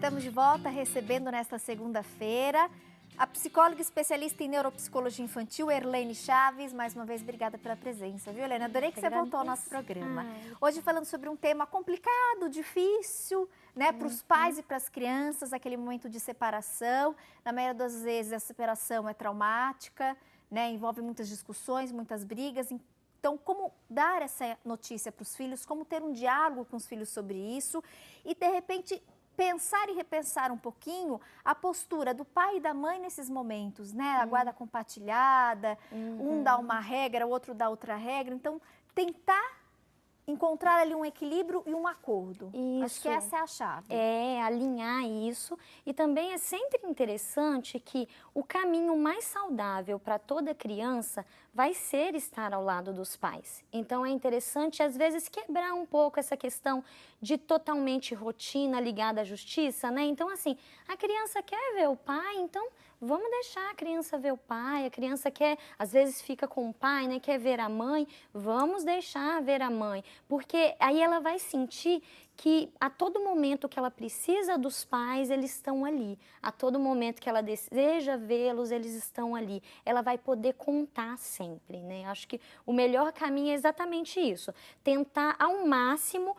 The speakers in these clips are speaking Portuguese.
Estamos de volta recebendo nesta segunda-feira a psicóloga especialista em neuropsicologia infantil, Erlene Chaves. Mais uma vez, obrigada pela presença, viu, Erlene? Adorei que você voltou ao nosso programa. Hoje falando sobre um tema complicado, difícil, né, para os pais e para as crianças, aquele momento de separação. Na maioria das vezes, a separação é traumática, né, envolve muitas discussões, muitas brigas. Então, como dar essa notícia para os filhos, como ter um diálogo com os filhos sobre isso e, de repente, pensar e repensar um pouquinho a postura do pai e da mãe nesses momentos, né? A guarda compartilhada, um dá uma regra, o outro dá outra regra. Então, tentar encontrar ali um equilíbrio e um acordo. Isso. Acho que essa é a chave. É, alinhar isso. E também é sempre interessante que o caminho mais saudável para toda criança vai ser estar ao lado dos pais. Então é interessante, às vezes, quebrar um pouco essa questão de totalmente rotina ligada à justiça, né? Então, assim, a criança quer ver o pai, então vamos deixar a criança ver o pai, a criança quer, às vezes fica com o pai, né, quer ver a mãe, vamos deixar ver a mãe, porque aí ela vai sentir que a todo momento que ela precisa dos pais, eles estão ali. A todo momento que ela deseja vê-los, eles estão ali. Ela vai poder contar sempre, né? Acho que o melhor caminho é exatamente isso. Tentar ao máximo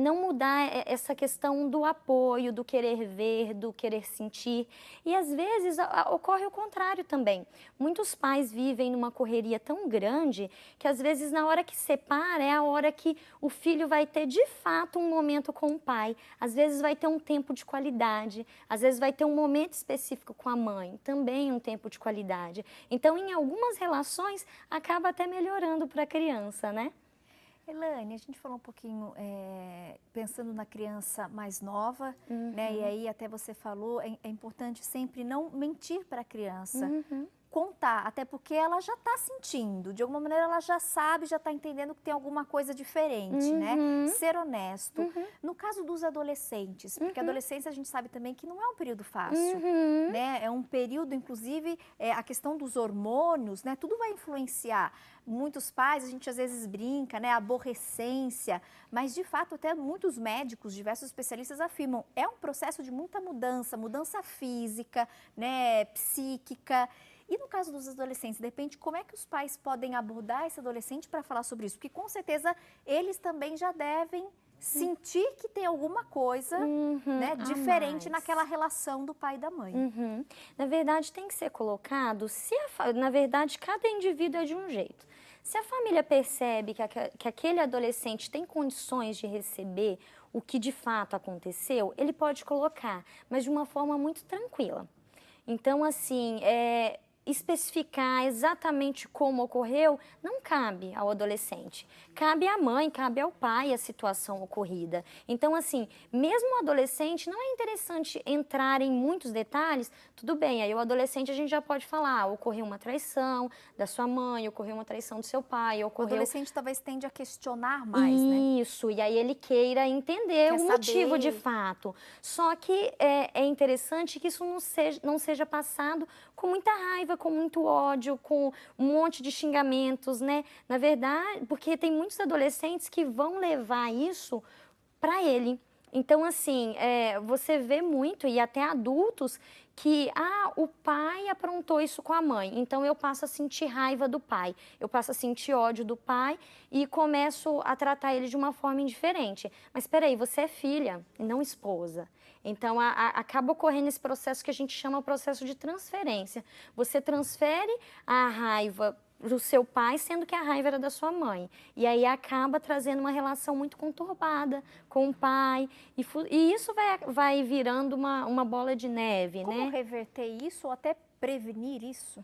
não mudar essa questão do apoio, do querer ver, do querer sentir. E às vezes ocorre o contrário também. Muitos pais vivem numa correria tão grande que às vezes na hora que separa é a hora que o filho vai ter de fato um momento com o pai, às vezes vai ter um tempo de qualidade, às vezes vai ter um momento específico com a mãe, também um tempo de qualidade. Então, em algumas relações, acaba até melhorando para a criança, né? Elane, a gente falou um pouquinho, pensando na criança mais nova, né? E aí até você falou, é importante sempre não mentir para a criança. Contar, até porque ela já está sentindo, de alguma maneira ela já sabe, já está entendendo que tem alguma coisa diferente, né? Ser honesto. No caso dos adolescentes, porque a adolescência a gente sabe também que não é um período fácil, né? É um período, inclusive, a questão dos hormônios, né? Tudo vai influenciar. Muitos pais, a gente às vezes brinca, né? Aborrecência, mas de fato até muitos médicos, diversos especialistas afirmam, é um processo de muita mudança, mudança física, né? Psíquica. E no caso dos adolescentes, de repente, como é que os pais podem abordar esse adolescente para falar sobre isso? Porque com certeza eles também já devem sentir que tem alguma coisa né, diferente naquela relação do pai e da mãe. Na verdade, tem que ser colocado, na verdade, cada indivíduo é de um jeito. Se a família percebe que aquele adolescente tem condições de receber o que de fato aconteceu, ele pode colocar, mas de uma forma muito tranquila. Então, assim, especificar exatamente como ocorreu não cabe ao adolescente. Cabe à mãe, cabe ao pai a situação ocorrida. Então, assim, mesmo o adolescente, não é interessante entrar em muitos detalhes, tudo bem, aí o adolescente a gente já pode falar, ocorreu uma traição da sua mãe, ocorreu uma traição do seu pai, ocorreu... O adolescente talvez tende a questionar mais, né? Isso, e aí ele queira entender o motivo de fato. Só que é interessante que isso não seja passado com muita raiva, com muito ódio, com um monte de xingamentos, né? Na verdade, porque tem muitos adolescentes que vão levar isso para ele. Então, assim, você vê muito, e até adultos, que o pai aprontou isso com a mãe, então eu passo a sentir raiva do pai, eu passo a sentir ódio do pai e começo a tratar ele de uma forma indiferente. Mas espera aí, você é filha e não esposa. Então, acaba ocorrendo esse processo que a gente chama de processo de transferência. Você transfere a raiva do seu pai, sendo que a raiva era da sua mãe. E aí acaba trazendo uma relação muito conturbada com o pai. E isso vai virando uma bola de neve, né? Como reverter isso ou até prevenir isso?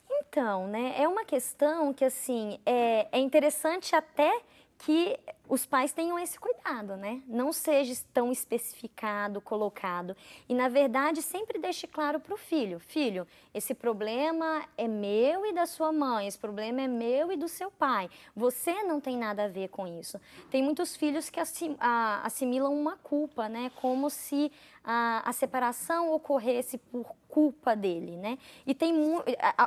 Então, né, é uma questão que, assim, é interessante até que os pais tenham esse cuidado, né? Não seja tão especificado, colocado. E, na verdade, sempre deixe claro para o filho. Filho, esse problema é meu e da sua mãe, esse problema é meu e do seu pai. Você não tem nada a ver com isso. Tem muitos filhos que assimilam uma culpa, né? Como se a separação ocorresse por culpa dele, né? E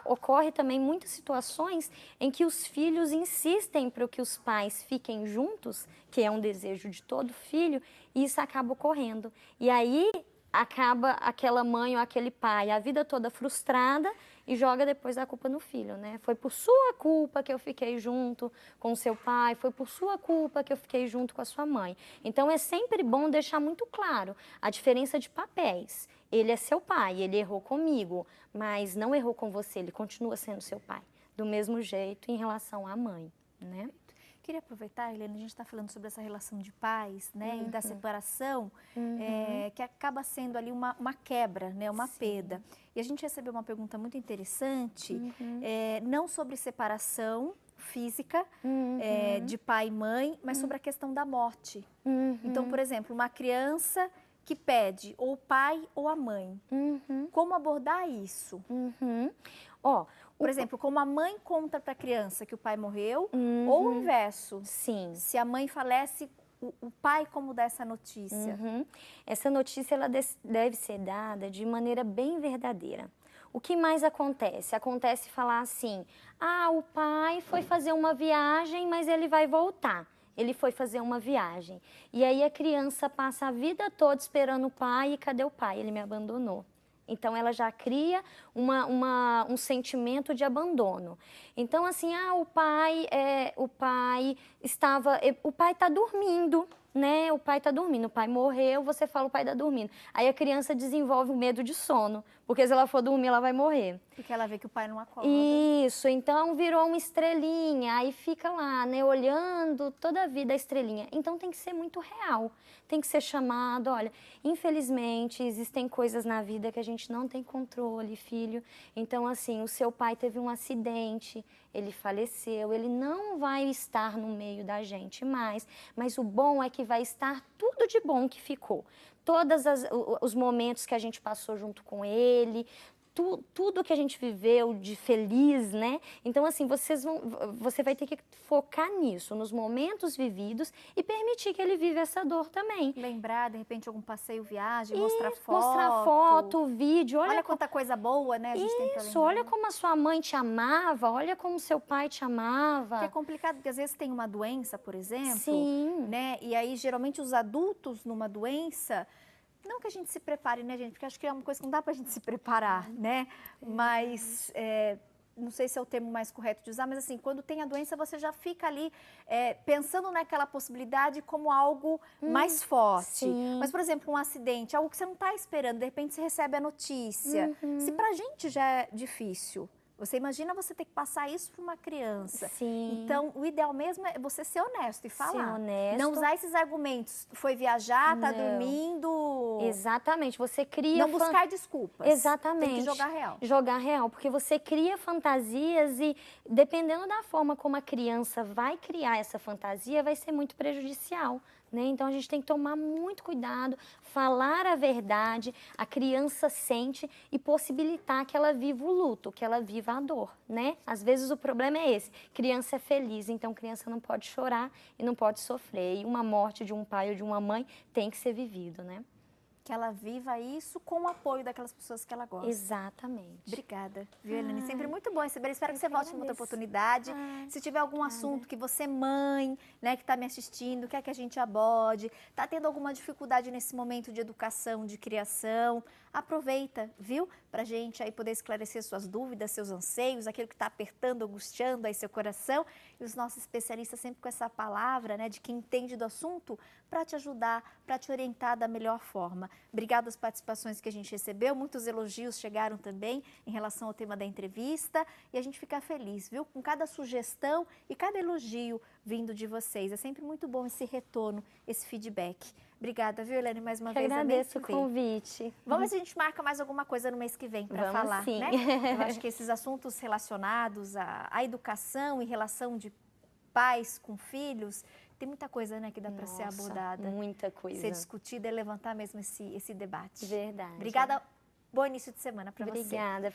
ocorre também muitas situações em que os filhos insistem para que os pais fiquem juntos, que é um desejo de todo filho, e isso acaba ocorrendo. E aí acaba aquela mãe ou aquele pai a vida toda frustrada e joga depois a culpa no filho, né? Foi por sua culpa que eu fiquei junto com o seu pai, foi por sua culpa que eu fiquei junto com a sua mãe. Então é sempre bom deixar muito claro a diferença de papéis. Ele é seu pai, ele errou comigo, mas não errou com você, ele continua sendo seu pai. Do mesmo jeito em relação à mãe, né? Queria aproveitar, Helena, a gente está falando sobre essa relação de pais, né, e da separação, que acaba sendo ali uma quebra, né, uma perda. E a gente recebeu uma pergunta muito interessante, não sobre separação física de pai e mãe, mas sobre a questão da morte. Então, por exemplo, uma criança que pede ou o pai ou a mãe. Como abordar isso? Por exemplo, como a mãe conta para a criança que o pai morreu, ou o inverso. Sim. Se a mãe falece, o pai como dá essa notícia? Essa notícia ela deve ser dada de maneira bem verdadeira. O que mais acontece? Acontece falar assim, o pai foi fazer uma viagem, mas ele vai voltar. Ele foi fazer uma viagem. E aí a criança passa a vida toda esperando o pai, e cadê o pai? Ele me abandonou. Então, ela já cria um sentimento de abandono. Então, assim, o pai está dormindo, né? O pai está dormindo, o pai morreu, você fala o pai está dormindo. Aí a criança desenvolve o medo de sono, porque se ela for dormir, ela vai morrer. Porque ela vê que o pai não acorda. Isso, então virou uma estrelinha, aí fica lá, né, olhando toda a vida a estrelinha. Então tem que ser muito real, tem que ser chamado, olha, infelizmente existem coisas na vida que a gente não tem controle, filho. Então assim, o seu pai teve um acidente, ele faleceu, ele não vai estar no meio da gente mais, mas o bom é que vai estar tudo de bom que ficou. Todos os momentos que a gente passou junto com ele, tudo que a gente viveu de feliz, né? Então, assim, você vai ter que focar nisso, nos momentos vividos e permitir que ele viva essa dor também. Lembrar, de repente, algum passeio, viagem, mostrar foto. Mostrar foto, vídeo. Olha quanta coisa boa, né? A gente tem pra lembrar. Olha como a sua mãe te amava, olha como seu pai te amava. Porque é complicado, porque às vezes tem uma doença, por exemplo. Sim. Né? E aí, geralmente, os adultos numa doença... Não que a gente se prepare, né, gente? Porque acho que é uma coisa que não dá pra gente se preparar, né? Mas, não sei se é o termo mais correto de usar, mas assim, quando tem a doença, você já fica ali pensando naquela possibilidade como algo mais forte. Sim. Mas, por exemplo, um acidente, algo que você não está esperando, de repente você recebe a notícia. Se pra gente já é difícil, você imagina você ter que passar isso para uma criança. Sim. Então, o ideal mesmo é você ser honesto e falar. Ser honesto. Não usar esses argumentos. Foi viajar, tá dormindo. Exatamente. Você cria... Não buscar desculpas. Exatamente. Tem que jogar real. Jogar real, porque você cria fantasias e, dependendo da forma como a criança vai criar essa fantasia, vai ser muito prejudicial. Né? Então, a gente tem que tomar muito cuidado, falar a verdade, a criança sente e possibilitar que ela viva o luto, que ela viva a dor, né? Às vezes o problema é esse, criança é feliz, então criança não pode chorar e não pode sofrer. E uma morte de um pai ou de uma mãe tem que ser vivido, né? Que ela viva isso com o apoio daquelas pessoas que ela gosta. Exatamente. Obrigada, viu, Helene? Sempre muito bom receber. Espero que você volte em outra oportunidade. Se tiver algum assunto que você, mãe, né, que está me assistindo, quer que a gente aborde, está tendo alguma dificuldade nesse momento de educação, de criação, aproveita, viu? Pra gente aí poder esclarecer suas dúvidas, seus anseios, aquilo que está apertando, angustiando aí seu coração. E os nossos especialistas sempre com essa palavra, né, de quem entende do assunto, para te ajudar, para te orientar da melhor forma. Obrigada às participações que a gente recebeu, muitos elogios chegaram também em relação ao tema da entrevista e a gente fica feliz, viu? Com cada sugestão e cada elogio vindo de vocês. É sempre muito bom esse retorno, esse feedback. Obrigada, viu, Helene, mais uma vez. Agradeço o convite. Vamos ver se a gente marca mais alguma coisa no mês que vem para falar, sim. Né? Eu acho que esses assuntos relacionados à educação e relação de pais com filhos, tem muita coisa, né, que dá para ser abordada. Muita coisa. Ser discutida e levantar mesmo esse debate. Verdade. Obrigada. Bom início de semana para você. Obrigada.